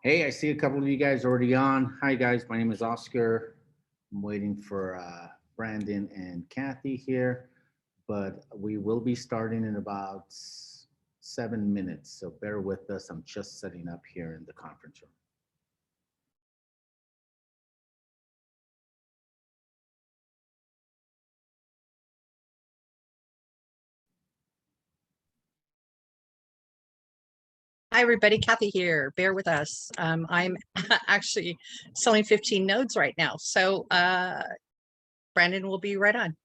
Hey, I see a couple of you guys already on. Hi, guys. My name is Oscar. I'm waiting for Brandon and Kathy here, but we will be starting in about 7 minutes. So bear with us. I'm just setting up here in the conference room. Hi, everybody. Kathy here. Bear with us. I'm actually selling 15 nodes right now. So Brandon will be right on.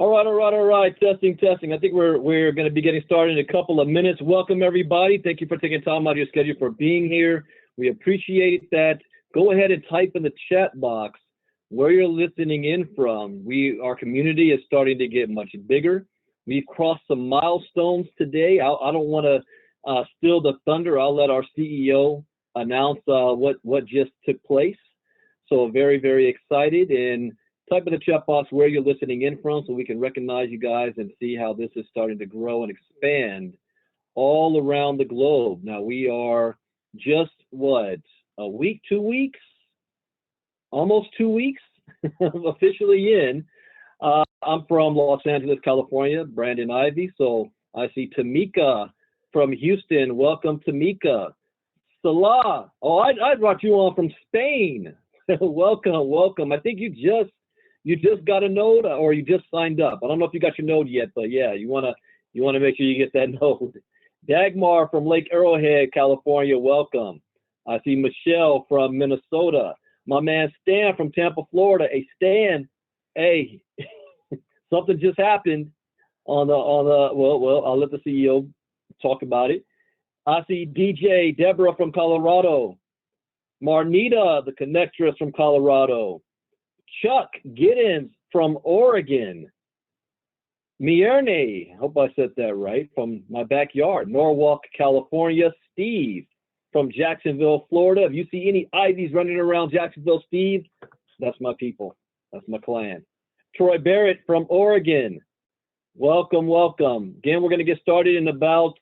All right. Testing. I think we're going to be getting started in a couple of minutes. Welcome, everybody. Thank you for taking time out of your schedule for being here. We appreciate that. Go ahead and type in the chat box where you're listening in from. Our community is starting to get much bigger. We've crossed some milestones today. I don't want to steal the thunder. I'll let our CEO announce what just took place. So very, very excited, and type in the chat box where you're listening in from so we can recognize you guys and see how this is starting to grow and expand all around the globe. Now we are just a week, 2 weeks, almost 2 weeks officially in. I'm from Los Angeles, California, Brandon Ivey. So I see Tamika from Houston. Welcome, Tamika. Salah. Oh, I brought you on from Spain. Welcome. I think you just got a node or you just signed up. I don't know if you got your node yet, but yeah, you wanna make sure you get that node. Dagmar from Lake Arrowhead, California. Welcome. I see Michelle from Minnesota. My man Stan from Tampa, Florida. Hey Stan, hey, something just happened on the well, I'll let the CEO talk about it. I see DJ Deborah from Colorado. Marnita, the connectress from Colorado. Chuck Giddens from Oregon. Mierne, hope I said that right, from my backyard. Norwalk, California. Steve from Jacksonville, Florida. If you see any Ivies running around Jacksonville, Steve, that's my people. That's my clan. Troy Barrett from Oregon. Welcome. Again, we're going to get started in about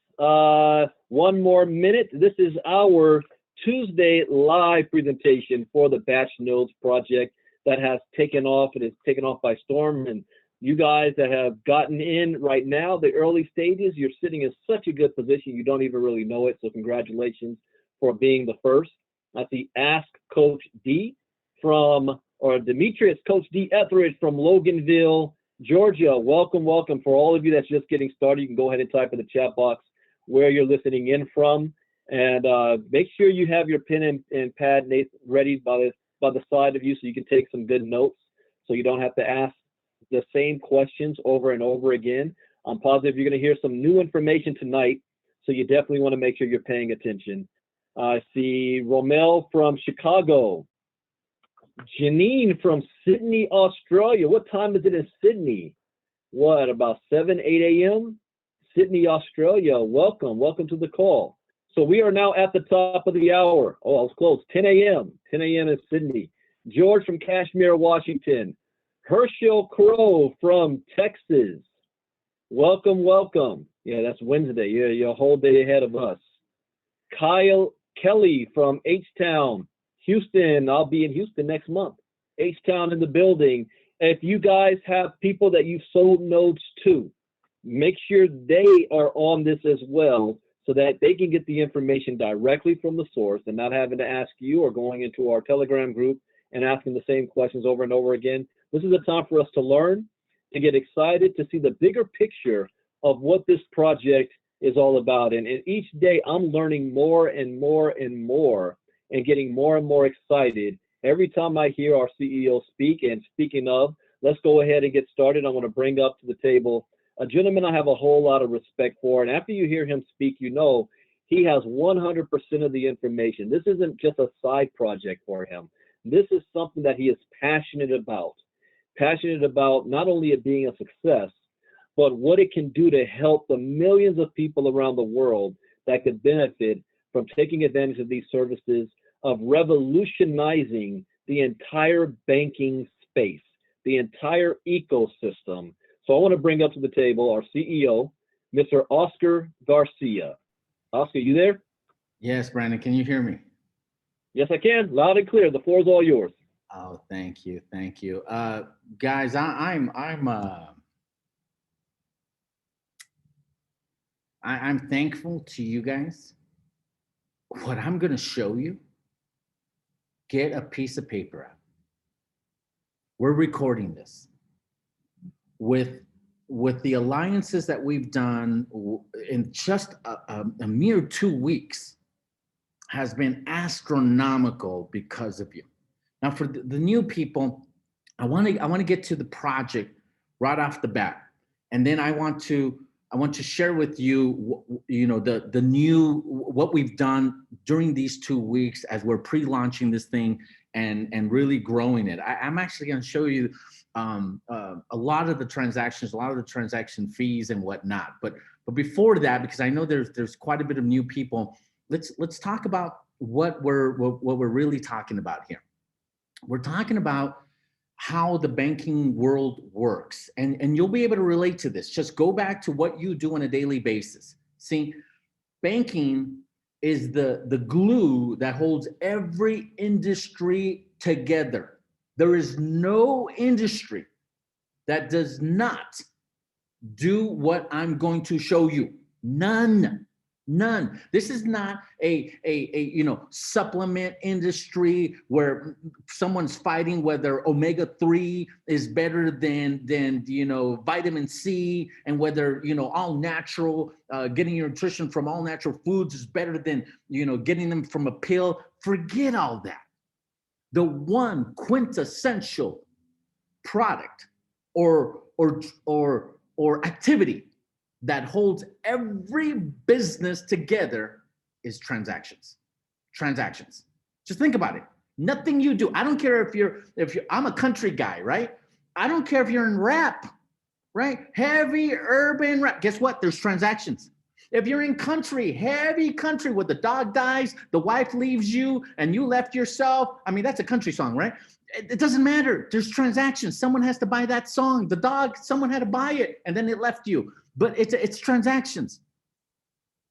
1 more minute. This is our Tuesday live presentation for the Batch Nodes project that has taken off. It is taken off by storm. And you guys that have gotten in right now, the early stages, you're sitting in such a good position, you don't even really know it. So congratulations for being the first. I see Ask Coach D or Demetrius Coach D Etheridge from Loganville, Georgia. Welcome. For all of you that's just getting started, you can go ahead and type in the chat box where you're listening in from. And make sure you have your pen and pad ready by the side of you so you can take some good notes so you don't have to ask the same questions over and over again. I'm positive you're going to hear some new information tonight, so you definitely want to make sure you're paying attention. I see Romel from Chicago. Janine from Sydney, Australia. What time is it in Sydney? What, about 7, 8 a.m.? Sydney, Australia. Welcome to the call. So we are now at the top of the hour. Oh, I was close. 10 a.m. 10 a.m. in Sydney. George from Kashmir, Washington. Herschel Crow from Texas. Welcome. Yeah, that's Wednesday. You're a whole day ahead of us. Kyle Kelly from H-Town, Houston. I'll be in Houston next month. H-Town in the building. If you guys have people that you've sold nodes to, make sure they are on this as well so that they can get the information directly from the source and not having to ask you or going into our Telegram group and asking the same questions over and over again. This is a time for us to learn, to get excited, to see the bigger picture of what this project is all about. And each day I'm learning more and more and getting more and more excited every time I hear our CEO speak. And speaking of, let's go ahead and get started. I want to bring up to the table a gentleman I have a whole lot of respect for. And after you hear him speak, you know he has 100% of the information. This isn't just a side project for him. This is something that he is passionate about not only it being a success, but what it can do to help the millions of people around the world that could benefit from taking advantage of these services, of revolutionizing the entire banking space, the entire ecosystem. So I want to bring up to the table our CEO, Mr. Oscar Garcia. Oscar, you there? Yes, Brandon, can you hear me? Yes, I can. Loud and clear. The floor is all yours. Oh, thank you. Guys, I'm thankful to you guys. What I'm going to show you, get a piece of paper out. We're recording this with the alliances that we've done in just a mere 2 weeks has been astronomical because of you. Now, for the new people, I want to get to the project right off the bat, and then I want to share with you, the new what we've done during these 2 weeks as we're pre-launching this thing and really growing it. I'm actually going to show you a lot of the transactions, a lot of the transaction fees and whatnot. But before that, because I know there's quite a bit of new people, let's talk about what we're really talking about here. We're talking about how the banking world works. And you'll be able to relate to this. Just go back to what you do on a daily basis. See, banking is the glue that holds every industry together. There is no industry that does not do what I'm going to show you. None. None. This is not a supplement industry where someone's fighting whether omega-3 is better than vitamin C, and whether all natural, getting your nutrition from all natural foods is better than getting them from a pill. Forget all that. The one quintessential product or activity that holds every business together is transactions. Transactions. Just think about it. Nothing you do. I don't care if you're I'm a country guy, right? I don't care if you're in rap, right? Heavy urban rap. Guess what? There's transactions. If you're in country, heavy country, where the dog dies, the wife leaves you, and you left yourself. I mean, that's a country song, right? It doesn't matter. There's transactions. Someone has to buy that song. The dog, someone had to buy it, and then it left you. But it's transactions.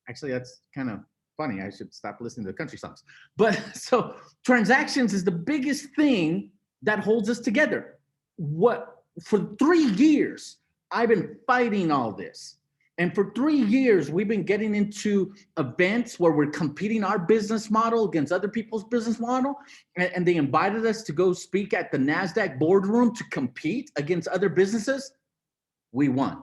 Actually, that's kind of funny. I should stop listening to country songs. But so transactions is the biggest thing that holds us together. For 3 years, I've been fighting all this. And for 3 years, we've been getting into events where we're competing our business model against other people's business model. And they invited us to go speak at the NASDAQ boardroom to compete against other businesses. We won.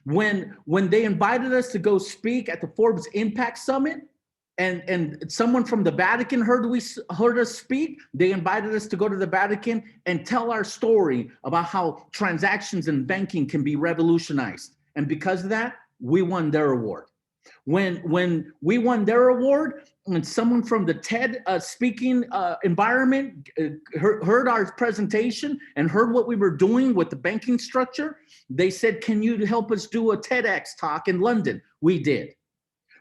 When they invited us to go speak at the Forbes Impact Summit, and someone from the Vatican heard us speak, they invited us to go to the Vatican and tell our story about how transactions in banking can be revolutionized. And because of that, we won their award. When we won their award, and someone from the TED speaking environment heard our presentation and heard what we were doing with the banking structure, they said, "Can you help us do a TEDx talk in London?" We did.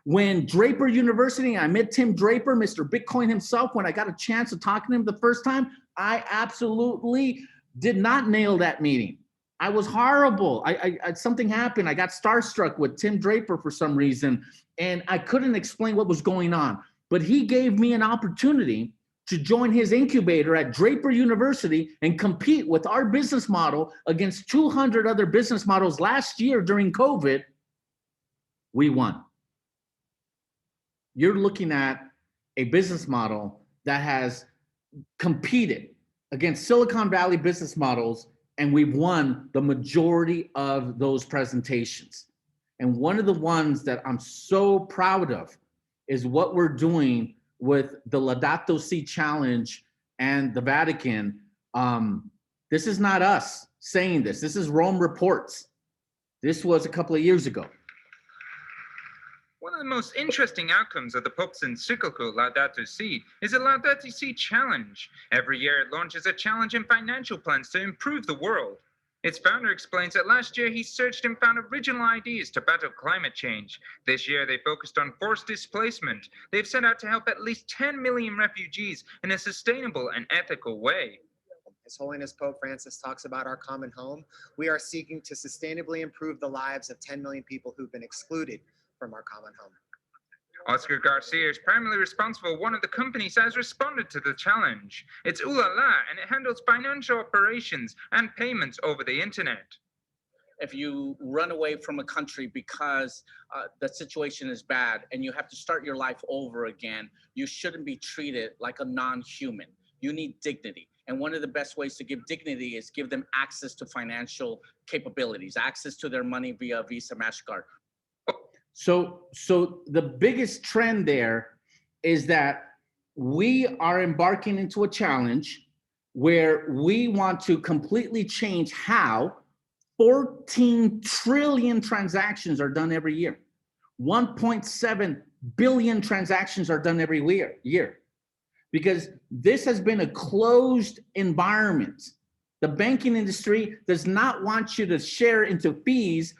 When Draper University, I met Tim Draper, Mr. Bitcoin himself, when I got a chance to talk to him the first time, I absolutely did not nail that meeting. I was horrible. Something happened. I got starstruck with Tim Draper for some reason, and I couldn't explain what was going on. But he gave me an opportunity to join his incubator at Draper University and compete with our business model against 200 other business models last year during COVID. We won. You're looking at a business model that has competed against Silicon Valley business models, and we've won the majority of those presentations. And one of the ones that I'm so proud of is what we're doing with the Laudato Si Challenge and the Vatican. This is not us saying this. This is Rome Reports. This was a couple of years ago. One of the most interesting outcomes of the Pope's encyclical Laudato Si is the Laudato Si Challenge. Every year it launches a challenge and financial plans to improve the world. Its founder explains that last year he searched and found original ideas to battle climate change. This year they focused on forced displacement. They've set out to help at least 10 million refugees in a sustainable and ethical way. His Holiness Pope Francis talks about our common home. We are seeking to sustainably improve the lives of 10 million people who've been excluded from our common home. Oscar Garcia is primarily responsible for one of the companies that has responded to the challenge. It's Ooh La La, and it handles financial operations and payments over the internet. If you run away from a country because the situation is bad and you have to start your life over again, you shouldn't be treated like a non-human. You need dignity. And one of the best ways to give dignity is give them access to financial capabilities, access to their money via Visa, MasterCard. So the biggest trend there is that we are embarking into a challenge where we want to completely change how 14 trillion transactions are done every year. 1.7 billion transactions are done every year. Because this has been a closed environment. The banking industry does not want you to share into fees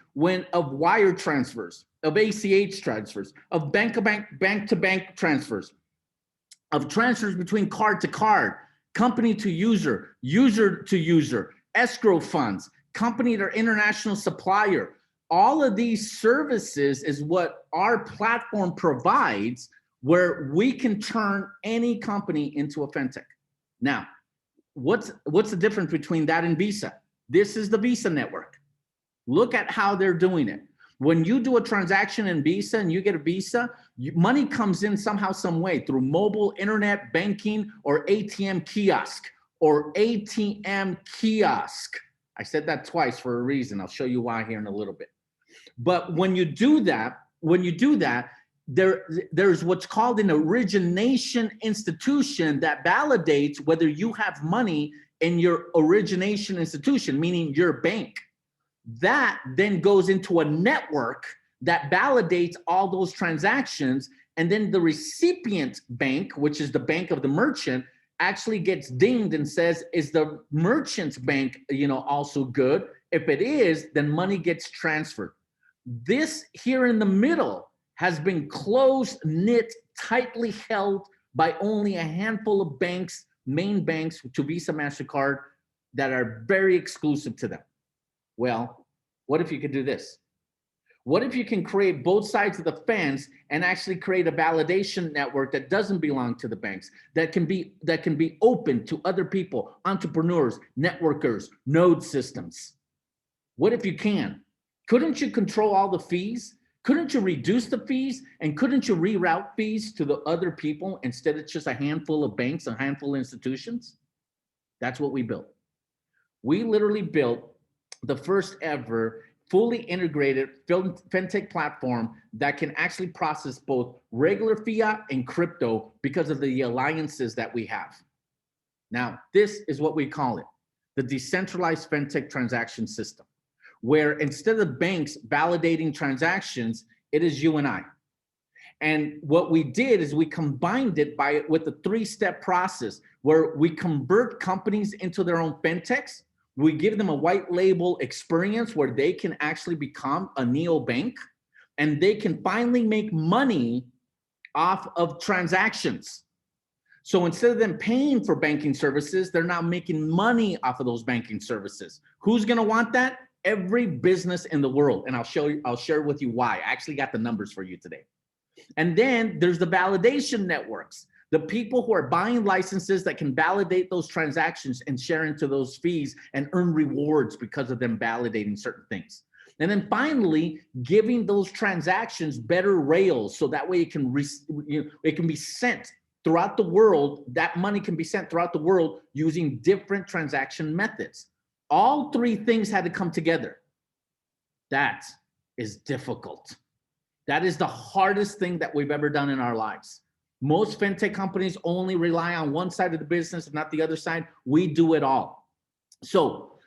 of wire transfers, of ACH transfers, of bank-to-bank transfers, of transfers between card to card, company to user, user to user, escrow funds, company to international supplier. All of these services is what our platform provides, where we can turn any company into a fintech. Now, what's the difference between that and Visa? This is the Visa network. Look at how they're doing it. When you do a transaction in Visa and you get a Visa, money comes in somehow, some way through mobile, internet, banking, or ATM kiosk, I said that twice for a reason. I'll show you why here in a little bit. But when you do that, there's what's called an origination institution that validates whether you have money in your origination institution, meaning your bank. That then goes into a network that validates all those transactions. And then the recipient bank, which is the bank of the merchant, actually gets dinged and says, is the merchant's bank, also good? If it is, then money gets transferred. This here in the middle has been close knit, tightly held by only a handful of banks, main banks to Visa, MasterCard, that are very exclusive to them. Well, what if you could do this? What if you can create both sides of the fence and actually create a validation network that doesn't belong to the banks, that can be open to other people, entrepreneurs, networkers, node systems? What if you can? Couldn't you control all the fees? Couldn't you reduce the fees? And couldn't you reroute fees to the other people instead of just a handful of banks, a handful of institutions? That's what we built. We literally built the first ever fully integrated fintech platform that can actually process both regular fiat and crypto because of the alliances that we have. Now, this is what we call it, the decentralized fintech transaction system, where instead of banks validating transactions, it is you and I. And what we did is we combined it with a 3-step process where we convert companies into their own fintechs. We give them a white label experience where they can actually become a neobank, and they can finally make money off of transactions. So instead of them paying for banking services, they're now making money off of those banking services. Who's going to want that? Every business in the world. And I'll share with you why. I actually got the numbers for you today. And then there's the validation networks, the people who are buying licenses that can validate those transactions and share into those fees and earn rewards because of them validating certain things. And then finally, giving those transactions better rails so that way it can be sent throughout the world. That money can be sent throughout the world using different transaction methods. All 3 things had to come together. That is difficult. That is the hardest thing that we've ever done in our lives. Most fintech companies only rely on one side of the business and not the other side. We do it all. So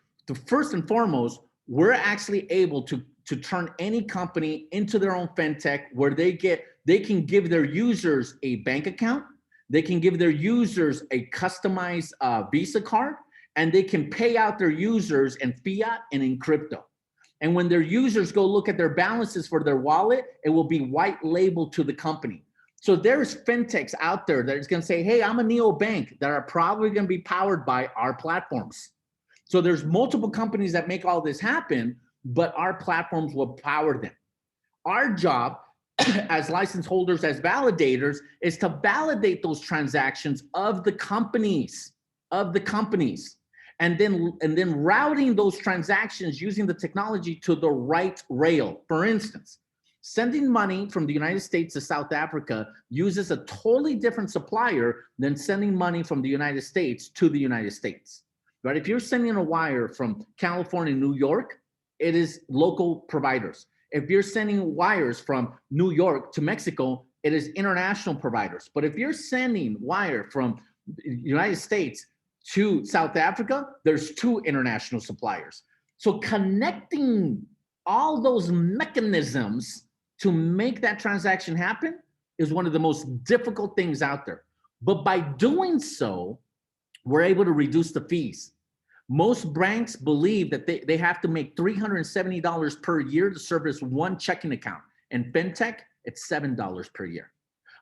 first and foremost, we're actually able to turn any company into their own fintech where they can give their users a bank account, they can give their users a customized Visa card, and they can pay out their users in fiat and in crypto. And when their users go look at their balances for their wallet, it will be white labeled to the company. So there's fintechs out there that is going to say, hey, I'm a neobank, that are probably going to be powered by our platforms. So there's multiple companies that make all this happen, but our platforms will power them. Our job as license holders, as validators, is to validate those transactions of the companies, and then routing those transactions using the technology to the right rail. For instance, sending money from the United States to South Africa uses a totally different supplier than sending money from the United States to the United States. Right? If you're sending a wire from California, New York, it is local providers. If you're sending wires from New York to Mexico, it is international providers. But if you're sending wire from the United States to South Africa, there's 2 international suppliers. So connecting all those mechanisms to make that transaction happen is one of the most difficult things out there. But by doing so, we're able to reduce the fees. Most banks believe that they have to make $370 per year to service one checking account. In fintech, it's $7 per year.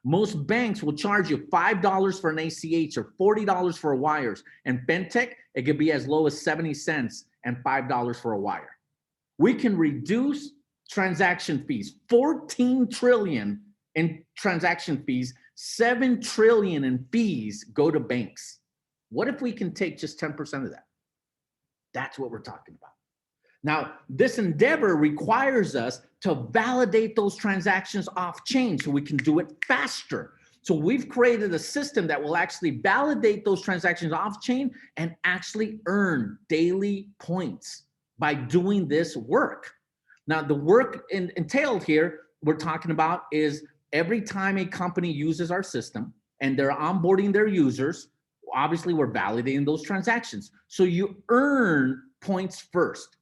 Most banks will charge you $5 for an ACH or $40 for a wires. And fintech, it could be as low as 70 cents and $5 for a wire. We can reduce transaction fees, 14 trillion in transaction fees, 7 trillion in fees go to banks. What if we can take just 10% of that? That's what we're talking about. Now, this endeavor requires us to validate those transactions off chain so we can do it faster. So we've created a system that will actually validate those transactions off chain and actually earn daily points by doing this work. Now, the work entailed here we're talking about is every time a company uses our system and they're onboarding their users, obviously we're validating those transactions. So you earn points first.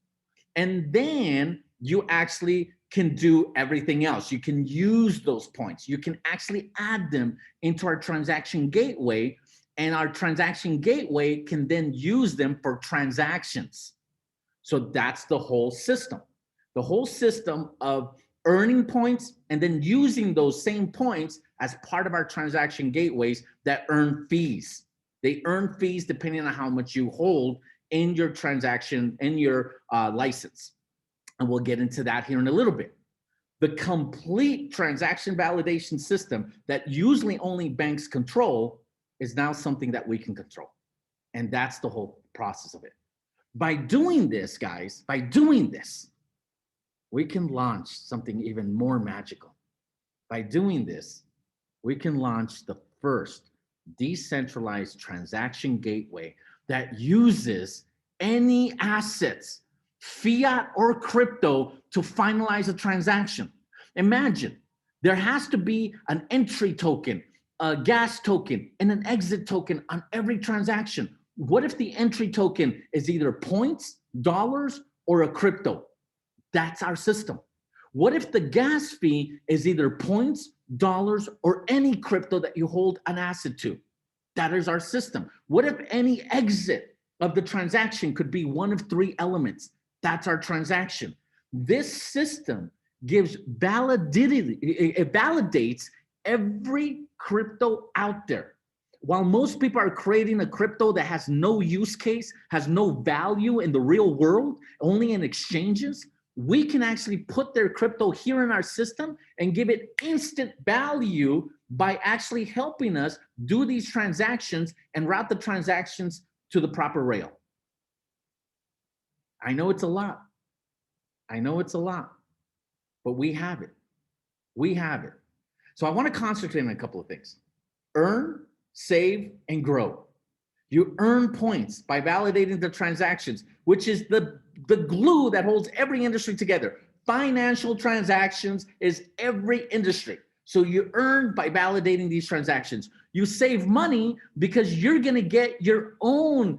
And then you actually can do everything else. You can use those points. You can actually add them into our transaction gateway, and our transaction gateway can then use them for transactions. So that's the whole system. The whole system of earning points and then using those same points as part of our transaction gateways that earn fees. They earn fees depending on how much you hold in your transaction, in your license. And we'll get into that here in a little bit. The complete transaction validation system that usually only banks control is now something that we can control. And that's the whole process of it. By doing this, guys, by doing this, we can launch something even more magical. By doing this, we can launch the first decentralized transaction gateway that uses any assets, fiat or crypto, to finalize a transaction. Imagine there has to be an entry token, a gas token, and an exit token on every transaction. What if the entry token is either points, dollars, or a crypto? That's our system. What if the gas fee is either points, dollars, or any crypto that you hold an asset to? That is our system. What if any exit of the transaction could be one of three elements? That's our transaction. This system gives validity, it validates every crypto out there. While most people are creating a crypto that has no use case, has no value in the real world, only in exchanges, we can actually put their crypto here in our system and give it instant value by actually helping us do these transactions and route the transactions to the proper rail. I know it's a lot. I know it's a lot, but we have it. We have it. So I want to concentrate on a couple of things. Earn, save, and grow. You earn points by validating the transactions, which is the glue that holds every industry together. Financial transactions is every industry. So you earn by validating these transactions. You save money because you're going to get your own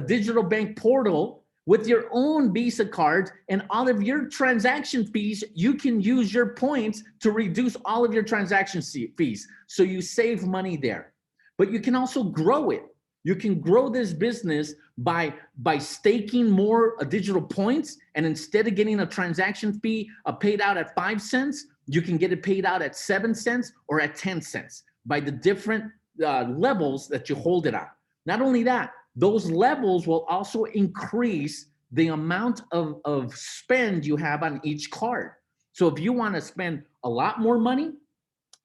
digital bank portal with your own Visa cards, and all of your transaction fees, you can use your points to reduce all of your transaction fees. So you save money there. But you can also grow it. You can grow this business by staking more digital points, and instead of getting a transaction fee paid out at 5 cents, you can get it paid out at 7 cents or at 10 cents by the different levels that you hold it on. Not only that, those levels will also increase the amount of spend you have on each card. So if you want to spend a lot more money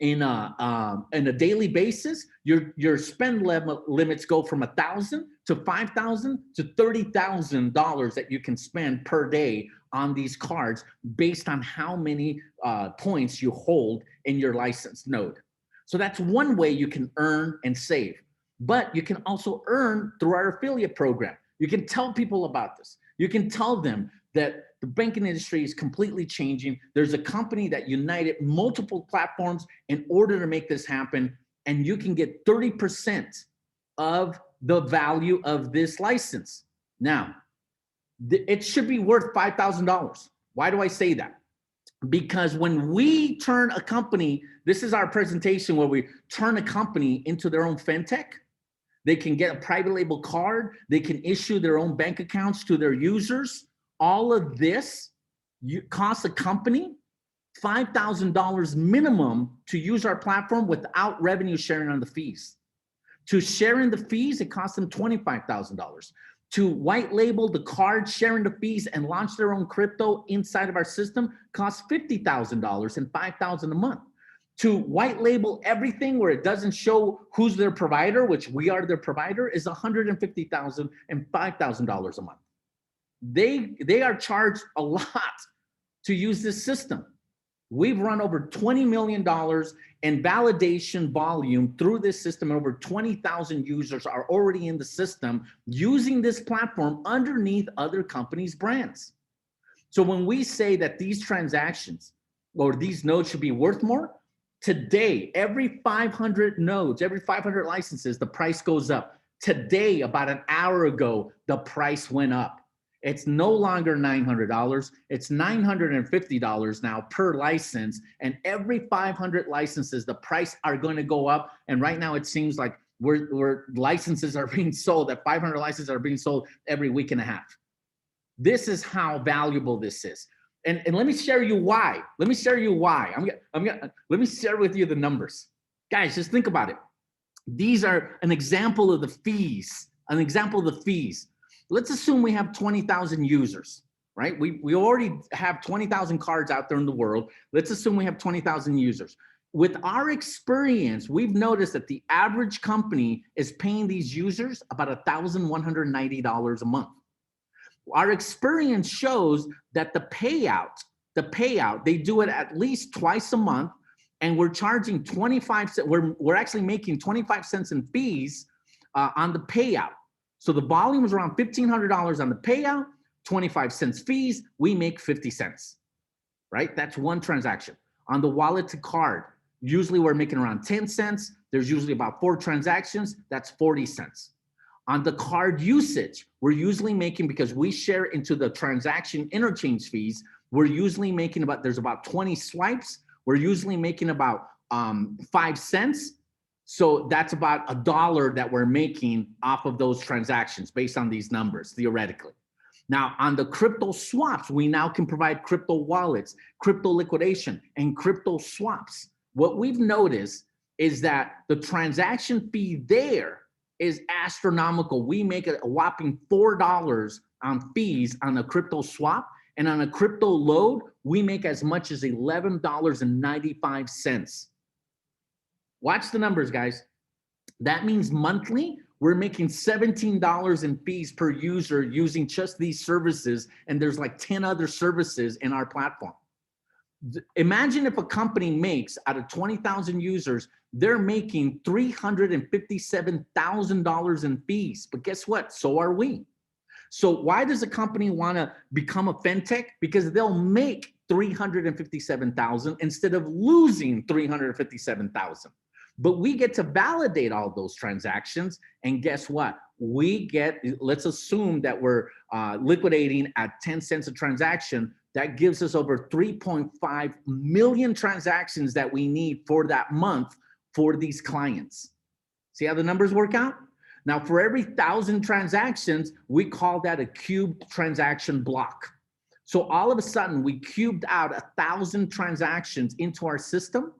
in a daily basis, your spend limits go from $1,000 to $5,000 to $30,000 that you can spend per day on these cards based on how many points you hold in your license node. So that's one way you can earn and save. But you can also earn through our affiliate program. You can tell people about this. You can tell them that the banking industry is completely changing. There's a company that united multiple platforms in order to make this happen, and you can get 30% of the value of this license. Now, it should be worth $5,000. Why do I say that? Because when we turn a company, this is our presentation where we turn a company into their own fintech. They can get a private label card. They can issue their own bank accounts to their users. All of this costs a company $5,000 minimum to use our platform without revenue sharing on the fees. To share in the fees, it costs them $25,000. To white label the card, sharing the fees, and launch their own crypto inside of our system costs $50,000 and $5,000 a month. To white label everything where it doesn't show who's their provider, which we are their provider, is $150,000 and $5,000 a month. they are charged a lot to use this system. We've run over $20 million in validation volume through this system. Over 20,000 users are already in the system using this platform underneath other companies' brands. So when we say that these transactions or these nodes should be worth more, today, every 500 nodes, every 500 licenses, the price goes up. Today, about an hour ago, the price went up. It's no longer $900. It's $950 now per license. And every 500 licenses, the price are going to go up. And right now, it seems like licenses are being sold, that 500 licenses are being sold every week and a half. This is how valuable this is. And let me share you why. Let me share you why. Let me share with you the numbers. Guys, just think about it. These are an example of the fees, Let's assume we have 20,000 users, right? We already have 20,000 cards out there in the world. Let's assume we have 20,000 users. With our experience, we've noticed that the average company is paying these users about $1,190 a month. Our experience shows that the payout, they do it at least twice a month, and we're charging 25 cents. We're actually making 25 cents in fees on the payout. So the volume is around $1,500 on the payout, 25 cents fees, we make 50 cents, right? That's one transaction. On the wallet to card, usually we're making around 10 cents. There's usually about 4 transactions, that's 40 cents. On the card usage, we're usually making, because we share into the transaction interchange fees, we're usually making there's about 20 swipes. We're usually making about 5 cents. So that's about $1 that we're making off of those transactions based on these numbers, theoretically. Now, on the crypto swaps, we now can provide crypto wallets, crypto liquidation, and crypto swaps. What we've noticed is that the transaction fee there is astronomical. We make a whopping $4 on fees on a crypto swap, and on a crypto load, we make as much as $11.95. Watch the numbers, guys. That means monthly, we're making $17 in fees per user using just these services, and there's like 10 other services in our platform. Imagine if a company makes, out of 20,000 users, they're making $357,000 in fees. But guess what? So are we. So why does a company want to become a fintech? Because they'll make $357,000 instead of losing $357,000. But we get to validate all those transactions. And guess what? Let's assume that we're liquidating at 10 cents a transaction. That gives us over 3.5 million transactions that we need for that month for these clients. See how the numbers work out? Now, for every 1,000 transactions, we call that a cubed transaction block. So all of a sudden, we cubed out 1,000 transactions into our system.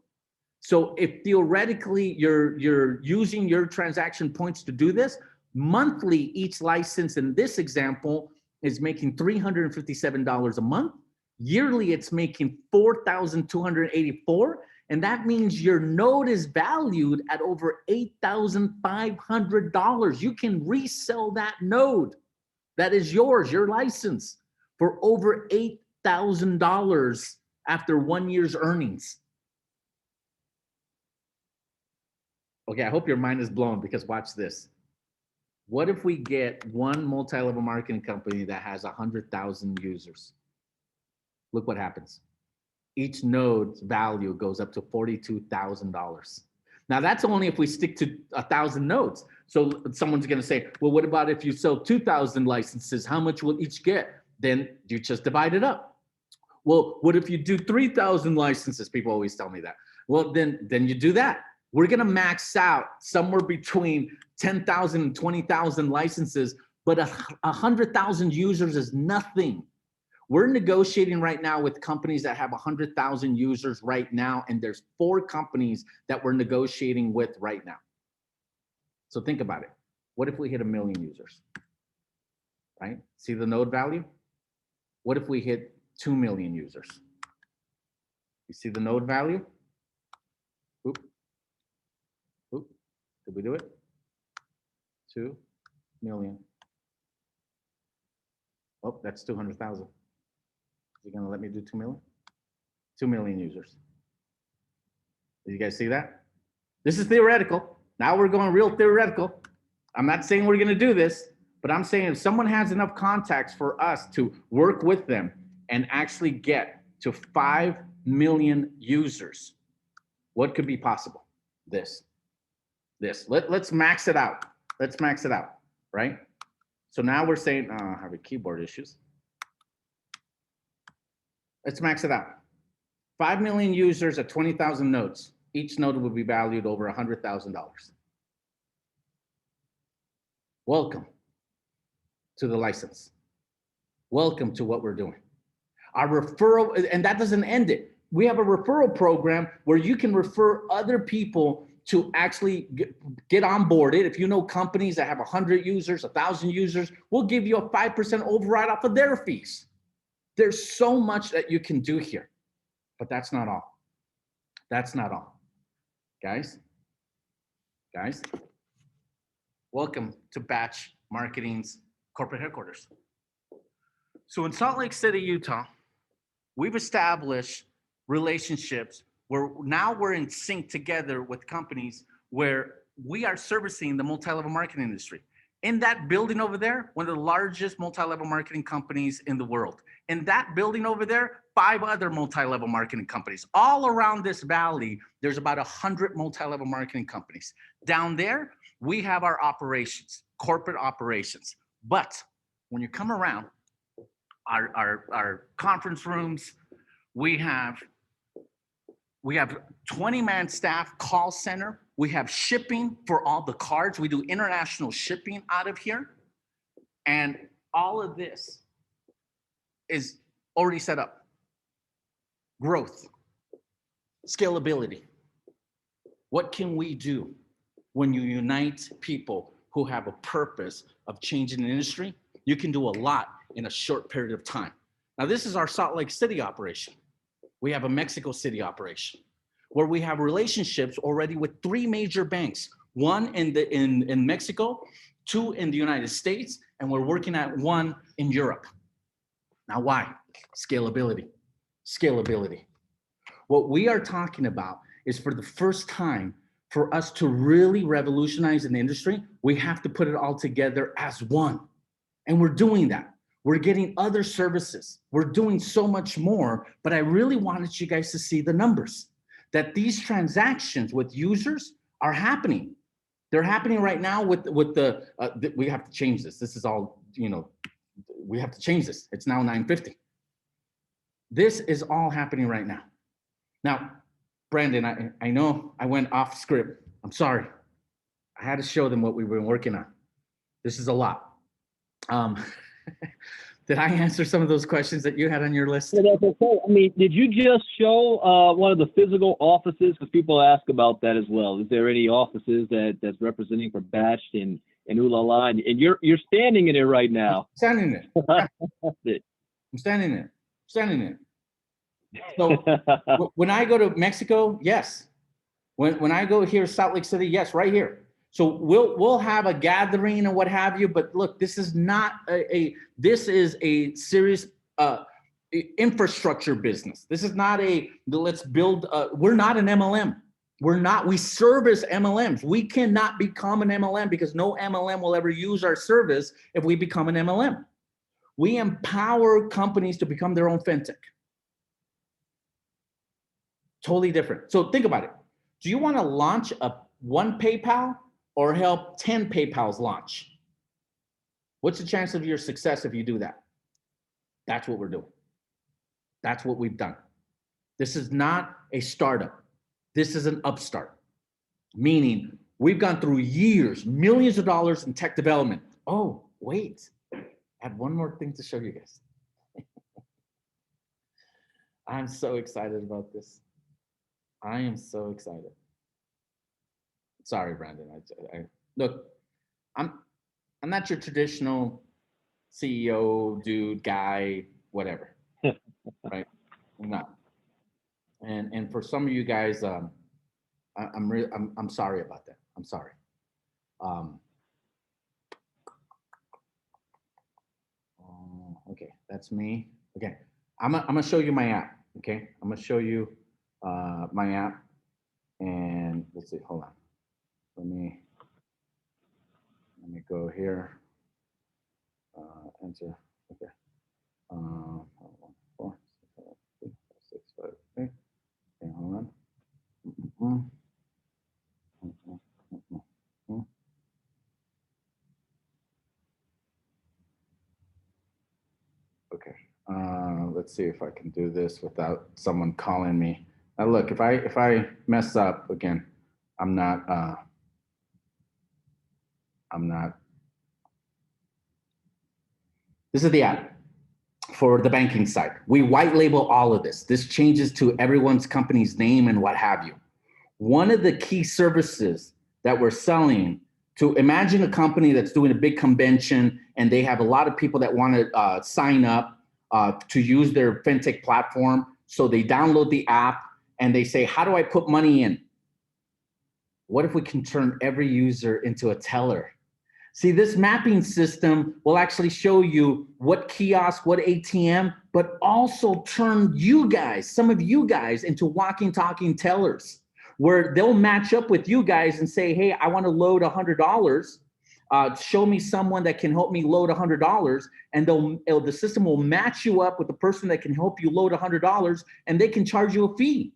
So if theoretically you're using your transaction points to do this, monthly each license in this example is making $357 a month. Yearly, it's making $4,284. And that means your node is valued at over $8,500. You can resell that node. That is yours, your license, for over $8,000 after 1 year's earnings. Okay, I hope your mind is blown, because watch this. What if we get one multi-level marketing company that has 100,000 users? Look what happens. Each node's value goes up to $42,000. Now that's only if we stick to 1,000 nodes. So someone's gonna say, well, what about if you sell 2,000 licenses? How much will each get? Then you just divide it up. Well, what if you do 3,000 licenses? People always tell me that. Well, then you do that. We're gonna max out somewhere between 10,000 and 20,000 licenses, but 100,000 users is nothing. We're negotiating right now with companies that have 100,000 users right now, and there's 4 companies that we're negotiating with right now. So think about it. What if we hit 1 million users, right? See the node value? What if we hit 2 million users? You see the node value? Oop. Oop. Did we do it? 2 million. Oh, that's 200,000. You gonna let me do 2 million? 2 million users. Did you guys see that? This is theoretical. Now we're going real theoretical. I'm not saying we're gonna do this, but I'm saying if someone has enough contacts for us to work with them and actually get to 5 million users, what could be possible? This. Let's max it out. Let's max it out, right? So now we're saying, having keyboard issues. Let's max it out. 5 million users at 20,000 nodes. Each node will be valued over $100,000. Welcome to the license. Welcome to what we're doing. Our referral, and that doesn't end it. We have a referral program where you can refer other people to actually get onboarded. If you know companies that have 100 users, 1,000 users, we'll give you a 5% override off of their fees. There's so much that you can do here, but that's not all. That's not all. Guys, welcome to Batch Marketing's corporate headquarters. So in Salt Lake City, Utah, we've established relationships where now we're in sync together with companies where we are servicing the multi-level marketing industry. In that building over there, one of the largest multi-level marketing companies in the world. In that building over there, 5 other multi-level marketing companies. All around this valley, there's about 100 multi-level marketing companies. Down there, we have our operations, corporate operations. But when you come around, our conference rooms, we have 20-man staff call center. We have shipping for all the cards. We do international shipping out of here. And all of this is already set up. Growth, scalability. What can we do when you unite people who have a purpose of changing the industry? You can do a lot in a short period of time. Now, this is our Salt Lake City operation. We have a Mexico City operation where we have relationships already with 3 major banks, 1 in Mexico, 2 in the United States, and we're working at 1 in Europe. Now, why? Scalability. Scalability. What we are talking about is for the first time, for us to really revolutionize an industry, we have to put it all together as one. And we're doing that. We're getting other services. We're doing so much more, but I really wanted you guys to see the numbers, that these transactions with users are happening. They're happening right now with the we have to change this. This is all, we have to change this. It's now 9:50. This is all happening right now. Now, Brandon, I know I went off script. I'm sorry. I had to show them what we've been working on. This is a lot. Did I answer some of those questions that you had on your list? Yeah, that's okay. I mean, did you just show one of the physical offices? Because people ask about that as well. Is there any offices that's representing for Batch and Ulala? And you're standing in it right now. I'm standing in it. That's it. I'm standing in it. Standing in it. So when I go to Mexico, yes. When I go here, Salt Lake City, yes, right here. So we'll have a gathering and what have you, but look, this is not this is a serious infrastructure business. This is not let's build. We're not an MLM. We service MLMs. We cannot become an MLM because no MLM will ever use our service if we become an MLM. We empower companies to become their own fintech. Totally different. So think about it. Do you want to launch one PayPal or help 10 PayPals launch? What's the chance of your success if you do that? That's what we're doing. That's what we've done. This is not a startup. This is an upstart, meaning we've gone through years, millions of dollars in tech development. Oh, wait, I have one more thing to show you guys. I'm so excited about this. I am so excited. Sorry, Brandon. Look, I'm not your traditional CEO dude, guy, whatever. Right? I'm not. And for some of you guys, I'm sorry about that. I'm sorry. That's me. Okay. I'm gonna show you my app. Okay. I'm gonna show you my app. And let's see, hold on. Let me go here. Enter. Okay. 4, 6, 5, 8. Okay, hold on. Okay. Let's see if I can do this without someone calling me. Now look, if I mess up again, I'm not. This is the app for the banking side. We white label all of this. This changes to everyone's company's name and what have you. One of the key services that we're selling to, imagine a company that's doing a big convention and they have a lot of people that want to sign up to use their fintech platform. So they download the app and they say, how do I put money in? What if we can turn every user into a teller? See, this mapping system will actually show you what kiosk, what ATM, but also turn you guys, some of you guys, into walking, talking tellers, where they'll match up with you guys and say, hey, I want to load $100. Show me someone that can help me load $100, and the system will match you up with the person that can help you load $100, and they can charge you a fee.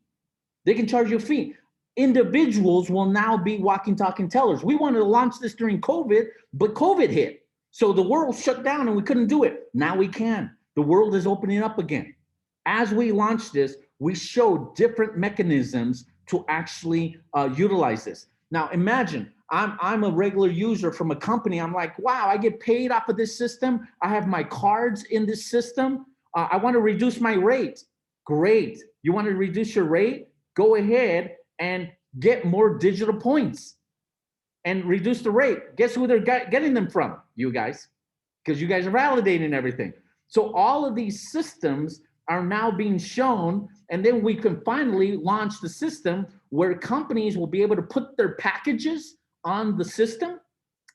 They can charge you a fee. Individuals will now be walking, talking tellers. We wanted to launch this during COVID, but COVID hit. So the world shut down and we couldn't do it. Now we can. The world is opening up again. As we launch this, we show different mechanisms to actually utilize this. Now imagine, I'm a regular user from a company. I'm like, wow, I get paid off of this system. I have my cards in this system. I want to reduce my rate. Great. You want to reduce your rate? Go ahead and get more digital points and reduce the rate. Guess who they're getting them from? You guys, because you guys are validating everything. So all of these systems are now being shown, and then we can finally launch the system where companies will be able to put their packages on the system,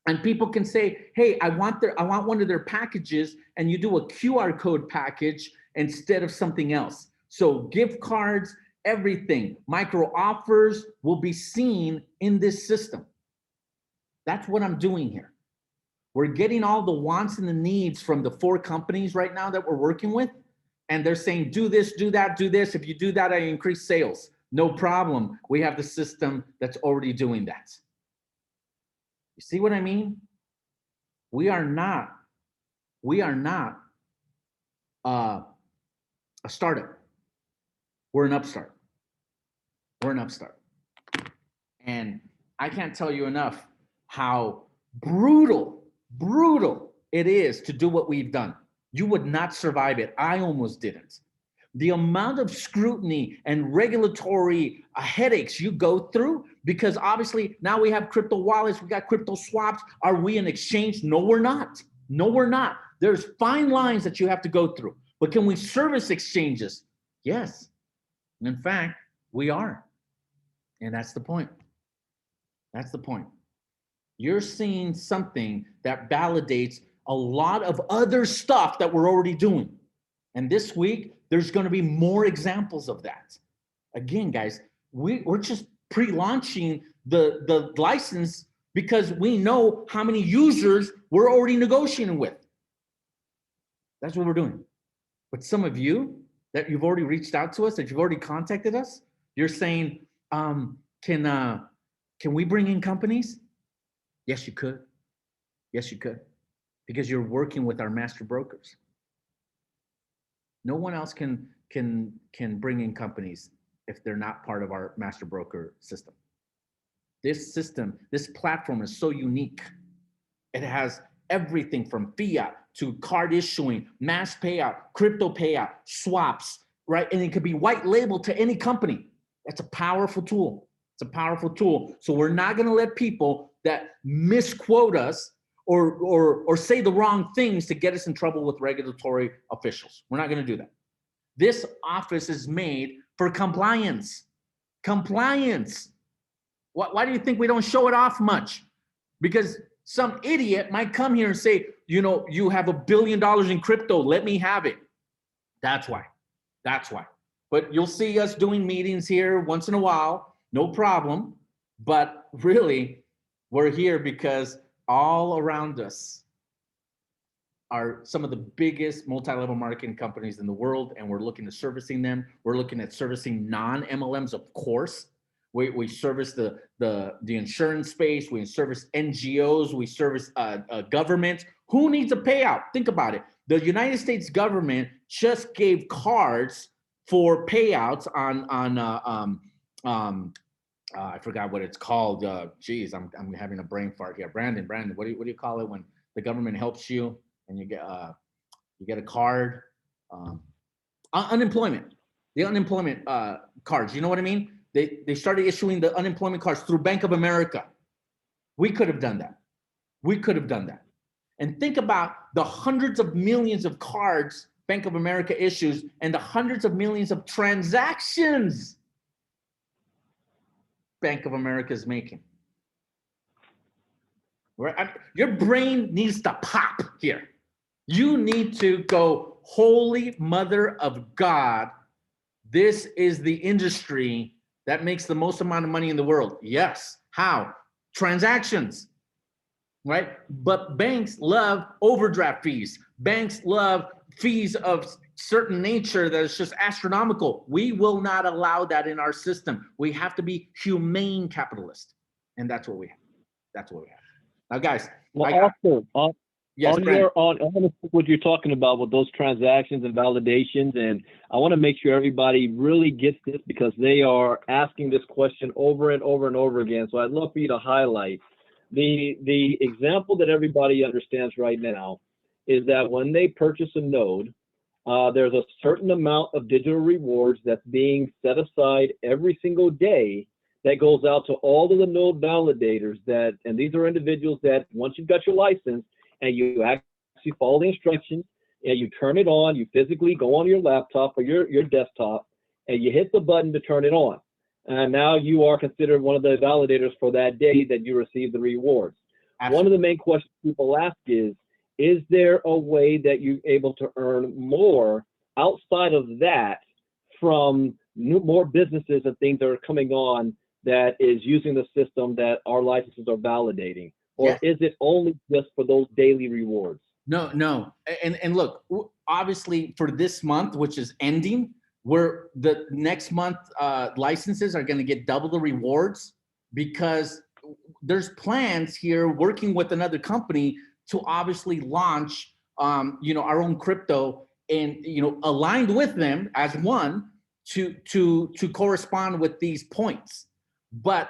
and people can say, hey, I want one of their packages, and you do a QR code package instead of something else. So gift cards, everything, micro offers will be seen in this system. That's what I'm doing here. We're getting all the wants and the needs from the 4 companies right now that we're working with. And they're saying, do this, do that, do this. If you do that, I increase sales. No problem. We have the system that's already doing that. You see what I mean? We are not a startup. We're an upstart. We're an upstart. And I can't tell you enough how brutal it is to do what we've done. You would not survive it. I almost didn't. The amount of scrutiny and regulatory headaches you go through, because obviously now we have crypto wallets, we got crypto swaps. Are we an exchange? No, we're not. No, we're not. There's fine lines that you have to go through. But can we service exchanges? Yes. In fact, we are. And that's the point. That's the point. You're seeing something that validates a lot of other stuff that we're already doing. And this week, there's going to be more examples of that. Again, guys, we're just pre-launching the license because we know how many users we're already negotiating with. That's what we're doing. But some of you that you've already reached out to us, that you've already contacted us, you're saying, can we bring in companies? Yes, you could. Yes, you could. Because you're working with our master brokers. No one else can bring in companies if they're not part of our master broker system. This system, this platform is so unique. It has everything from fiat to card issuing, mass payout, crypto payout, swaps, right? And it could be white labeled to any company. That's a powerful tool. It's a powerful tool. So we're not going to let people that misquote us or say the wrong things to get us in trouble with regulatory officials. We're not going to do that. This office is made for compliance. Compliance. Why do you think we don't show it off much? Because some idiot might come here and say, you know, you have $1 billion in crypto. Let me have it. That's why. That's why. But you'll see us doing meetings here once in a while, no problem. But really, we're here because all around us are some of the biggest multi-level marketing companies in the world, and we're looking at servicing them. We're looking at servicing non-MLMs, of course. We service the insurance space. We service NGOs. We service governments. Who needs a payout? Think about it. The United States government just gave cards for payouts on I forgot what it's called. Geez, I'm having a brain fart here. Brandon, what do you call it when the government helps you and you get a card? Unemployment. The unemployment cards. You know what I mean? They started issuing the unemployment cards through Bank of America. We could have done that. We could have done that. And think about the hundreds of millions of cards Bank of America issues and the hundreds of millions of transactions Bank of America is making. Right? Your brain needs to pop here. You need to go, holy mother of God, this is the industry that makes the most amount of money in the world. Yes. How? Transactions, right? But banks love overdraft fees. Banks love fees of certain nature that is just astronomical. We will not allow that in our system. We have to be humane capitalist. And that's what we have. That's what we have. Now, guys. Well, also, yes, I want to see what you're talking about with those transactions and validations, and I want to make sure everybody really gets this because they are asking this question over and over and over again. So I'd love for you to highlight the example that everybody understands right now is that when they purchase a node, there's a certain amount of digital rewards that's being set aside every single day that goes out to all of the node validators and these are individuals that once you've got your license and you actually follow the instructions and you turn it on, you physically go on your laptop or your desktop and you hit the button to turn it on. And now you are considered one of the validators for that day that you receive the rewards. Absolutely. One of the main questions people ask is there a way that you're able to earn more outside of that from more businesses and things that are coming on that is using the system that our licenses are validating? Or is it only just for those daily rewards? No. And look, obviously for this month, which is ending, where the next month licenses are going to get double the rewards because there's plans here working with another company to obviously launch, our own crypto and, aligned with them as one to correspond with these points. But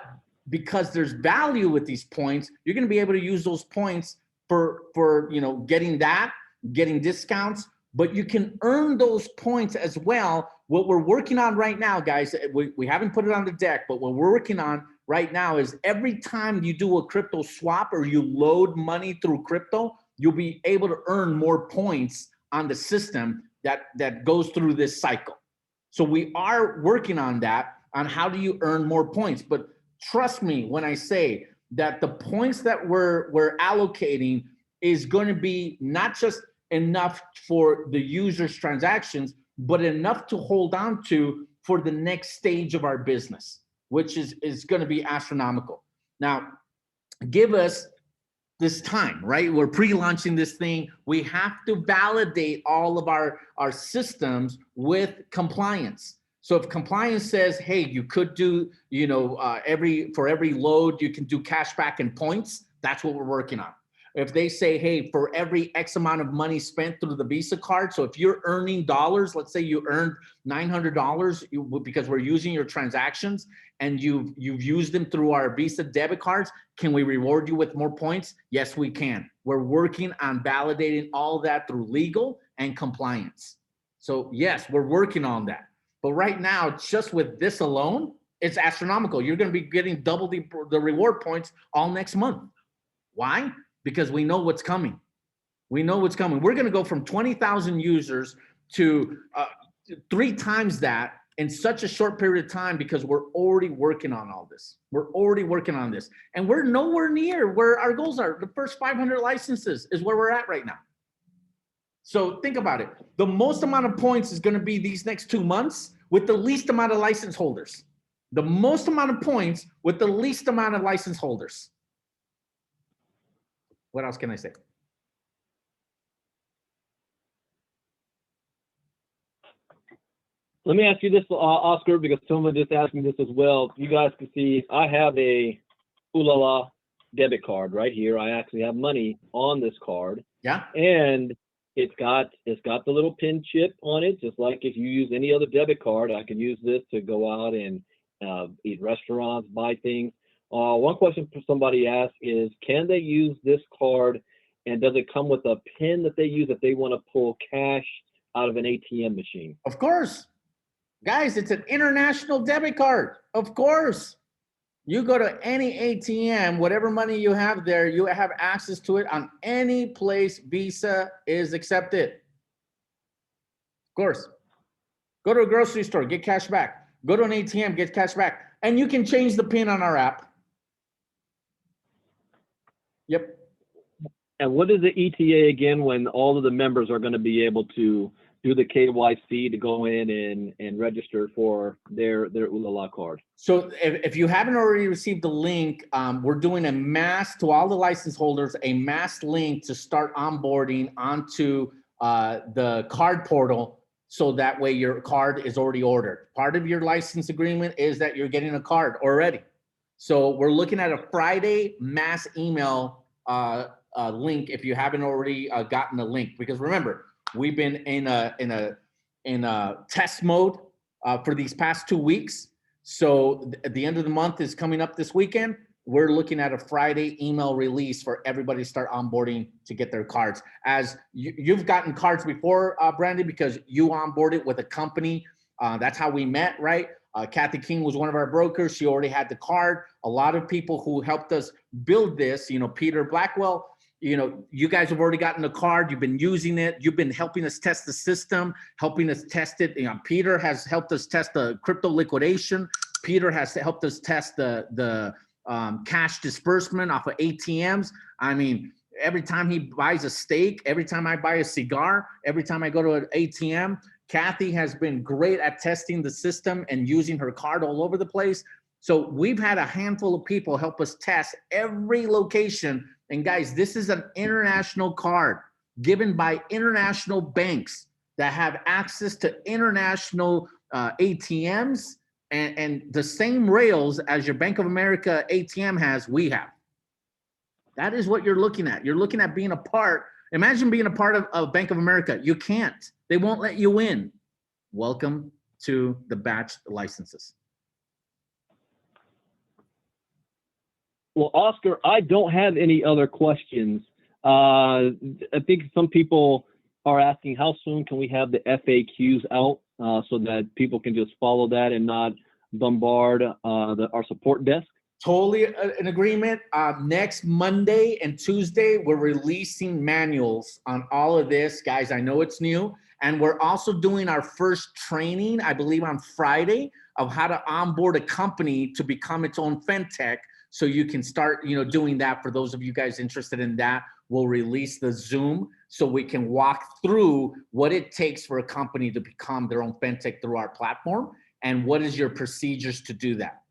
because there's value with these points, you're going to be able to use those points for getting discounts, but you can earn those points as well. What we're working on right now, guys, we haven't put it on the deck, but what we're working on right now is every time you do a crypto swap or you load money through crypto, you'll be able to earn more points on the system that goes through this cycle. So we are working on that, on how do you earn more points. But trust me when I say that the points that we're allocating is going to be not just enough for the user's transactions, but enough to hold on to for the next stage of our business, which is going to be astronomical. Now, give us this time, right? We're pre-launching this thing. We have to validate all of our systems with compliance. So if compliance says, hey, you could do, for every load, you can do cash back and points, that's what we're working on. If they say, hey, for every X amount of money spent through the Visa card, so if you're earning dollars, let's say you earned $900 because we're using your transactions and you've used them through our Visa debit cards, can we reward you with more points? Yes, we can. We're working on validating all that through legal and compliance. So yes, we're working on that. But right now, just with this alone, it's astronomical. You're going to be getting double the reward points all next month. Why? Because we know what's coming. We know what's coming. We're going to go from 20,000 users to 3 times that in such a short period of time because we're already working on all this. We're already working on this. And we're nowhere near where our goals are. The first 500 licenses is where we're at right now. So think about it. The most amount of points is going to be these next 2 months with the least amount of license holders. The most amount of points with the least amount of license holders. What else can I say? Let me ask you this, Oscar, because someone just asked me this as well. You guys can see I have a Ooh La La debit card right here. I actually have money on this card. Yeah. And it's got the little pin chip on it, just like if you use any other debit card. I can use this to go out and eat restaurants, buy things. One question somebody asked is, can they use this card, and does it come with a pin that they use if they want to pull cash out of an ATM machine? Of course. Guys, it's an international debit card. Of course. You go to any ATM, whatever money you have there, you have access to it on any place Visa is accepted. Of course. Go to a grocery store, get cash back. Go to an ATM, get cash back. And you can change the PIN on our app. Yep. And what is the ETA again when all of the members are going to be able to do the KYC to go in and register for their Ooh La La card? So if you haven't already received the link, we're doing a mass to all the license holders, a mass link to start onboarding onto the card portal. So that way your card is already ordered. Part of your license agreement is that you're getting a card already. So we're looking at a Friday mass email link if you haven't already gotten the link, because remember, we've been in a test mode for these past 2 weeks. So at the end of the month is coming up this weekend. We're looking at a Friday email release for everybody to start onboarding to get their cards. As you've gotten cards before, Brandon, because you onboarded with a company. That's how we met, right? Kathy King was one of our brokers. She already had the card. A lot of people who helped us build this, Peter Blackwell, you guys have already gotten the card. You've been using it. You've been helping us test the system, helping us test it. Peter has helped us test the crypto liquidation. Peter has helped us test the cash disbursement off of ATMs. I mean, every time he buys a steak, every time I buy a cigar, every time I go to an ATM, Kathy has been great at testing the system and using her card all over the place. So we've had a handful of people help us test every location. And guys, this is an international card given by international banks that have access to international ATMs and the same rails as your Bank of America ATM has, we have. That is what you're looking at. You're looking at being a part. Imagine being a part of Bank of America. You can't. They won't let you in. Welcome to the batch licenses. Well, Oscar, I don't have any other questions. I think some people are asking how soon can we have the FAQs out so that people can just follow that and not bombard our support desk? Totally in agreement. Next Monday and Tuesday, we're releasing manuals on all of this. Guys, I know it's new. And we're also doing our first training, I believe on Friday, of how to onboard a company to become its own fintech. So you can start, doing that. For those of you guys interested in that, we'll release the Zoom so we can walk through what it takes for a company to become their own fintech through our platform and what is your procedures to do that.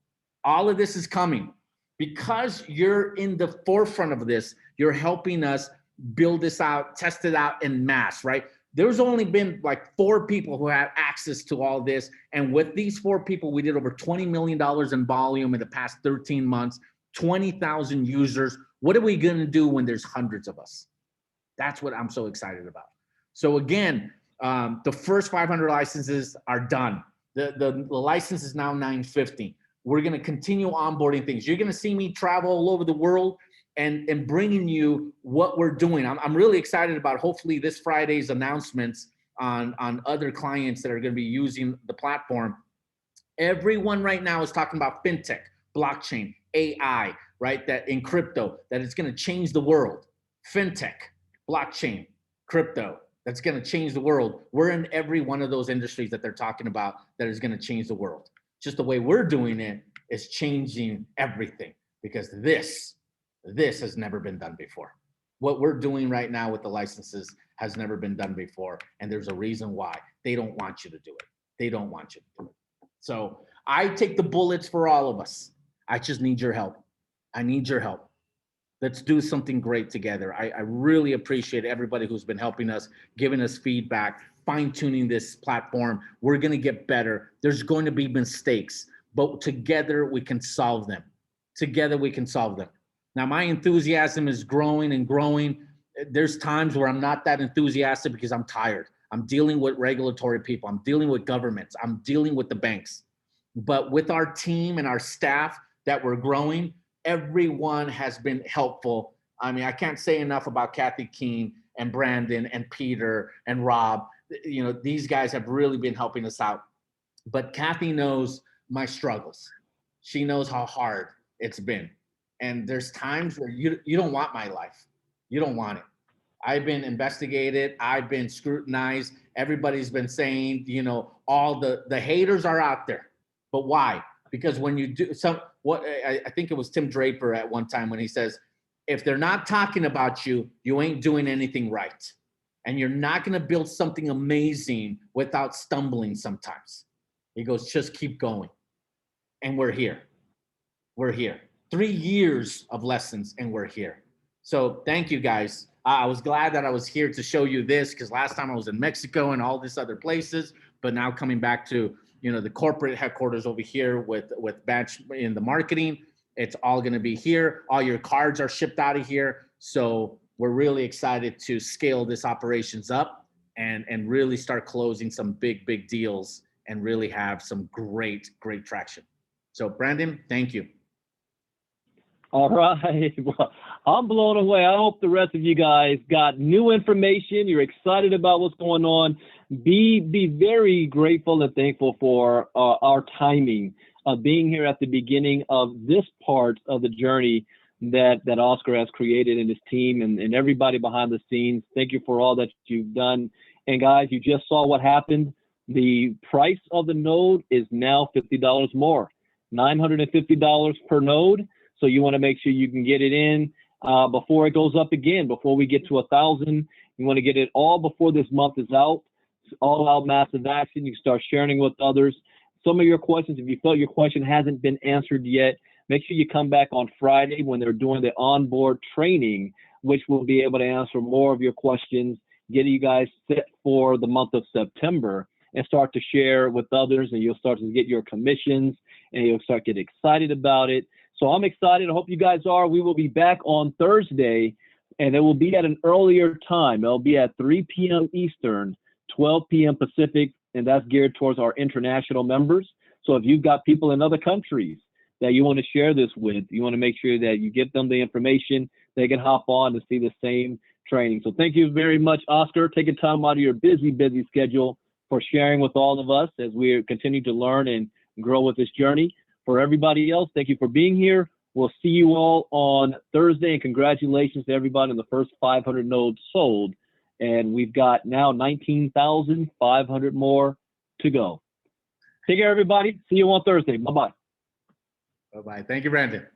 All of this is coming because you're in the forefront of this. You're helping us build this out, test it out en masse, right? There's only been like 4 people who have access to all this. And with these 4 people, we did over $20 million in volume in the past 13 months, 20,000 users. What are we going to do when there's hundreds of us? That's what I'm so excited about. So again, the first 500 licenses are done. The license is now 950. We're going to continue onboarding things. You're going to see me travel all over the world and bringing you what we're doing. I'm really excited about hopefully this Friday's announcements on other clients that are going to be using the platform. Everyone right now is talking about fintech, blockchain, AI, right? That in crypto, that it's going to change the world. Fintech, blockchain, crypto, that's going to change the world. We're in every one of those industries that they're talking about that is going to change the world. Just the way we're doing it is changing everything, because this has never been done before. What we're doing right now with the licenses has never been done before. And there's a reason why. They don't want you to do it. They don't want you to do it. So I take the bullets for all of us. I just need your help. I need your help. Let's do something great together. I really appreciate everybody who's been helping us, giving us feedback, fine-tuning this platform. We're going to get better. There's going to be mistakes, but together we can solve them. Together we can solve them. Now, my enthusiasm is growing and growing. There's times where I'm not that enthusiastic because I'm tired. I'm dealing with regulatory people. I'm dealing with governments. I'm dealing with the banks. But with our team and our staff that we're growing, everyone has been helpful. I mean, I can't say enough about Kathy Keene and Brandon and Peter and Rob. You know, these guys have really been helping us out. But Kathy knows my struggles. She knows how hard it's been. And there's times where you don't want my life. You don't want it. I've been investigated. I've been scrutinized. Everybody's been saying, you know, all the haters are out there. But why? Because when you do I think it was Tim Draper at one time when he says, if they're not talking about you, you ain't doing anything right. And you're not going to build something amazing without stumbling sometimes. He goes, just keep going. And we're here. We're here. 3 years of lessons and we're here. So thank you guys. I was glad that I was here to show you this, because last time I was in Mexico and all these other places, but now coming back to, you know, the corporate headquarters over here with Batch in the marketing, it's all going to be here. All your cards are shipped out of here. So we're really excited to scale this operations up and really start closing some big deals and really have some great traction. So Brandon, thank you. All right. Well, I'm blown away. I hope the rest of you guys got new information. You're excited about what's going on. Be very grateful and thankful for our timing of being here at the beginning of this part of the journey that Oscar has created and his team and everybody behind the scenes. Thank you for all that you've done. And guys, you just saw what happened. The price of the node is now $50 more, $950 per node. So you want to make sure you can get it in before it goes up again, before we get to 1,000. You want to get it all before this month is out. It's all out massive action. You can start sharing with others. Some of your questions, if you felt your question hasn't been answered yet, make sure you come back on Friday when they're doing the onboard training, which will be able to answer more of your questions, get you guys set for the month of September and start to share with others, and you'll start to get your commissions and you'll start to get excited about it. So I'm excited. I hope you guys are. We will be back on Thursday, and it will be at an earlier time. It'll be at 3 p.m. Eastern, 12 p.m. Pacific, and that's geared towards our international members. So if you've got people in other countries that you want to share this with, you want to make sure that you give them the information, they can hop on to see the same training. So thank you very much, Oscar, taking time out of your busy schedule for sharing with all of us as we continue to learn and grow with this journey. For everybody else, thank you for being here. We'll see you all on Thursday, and congratulations to everybody in the first 500 nodes sold. And we've got now 19,500 more to go. Take care, everybody. See you on Thursday. Bye-bye. Bye-bye. Thank you, Brandon.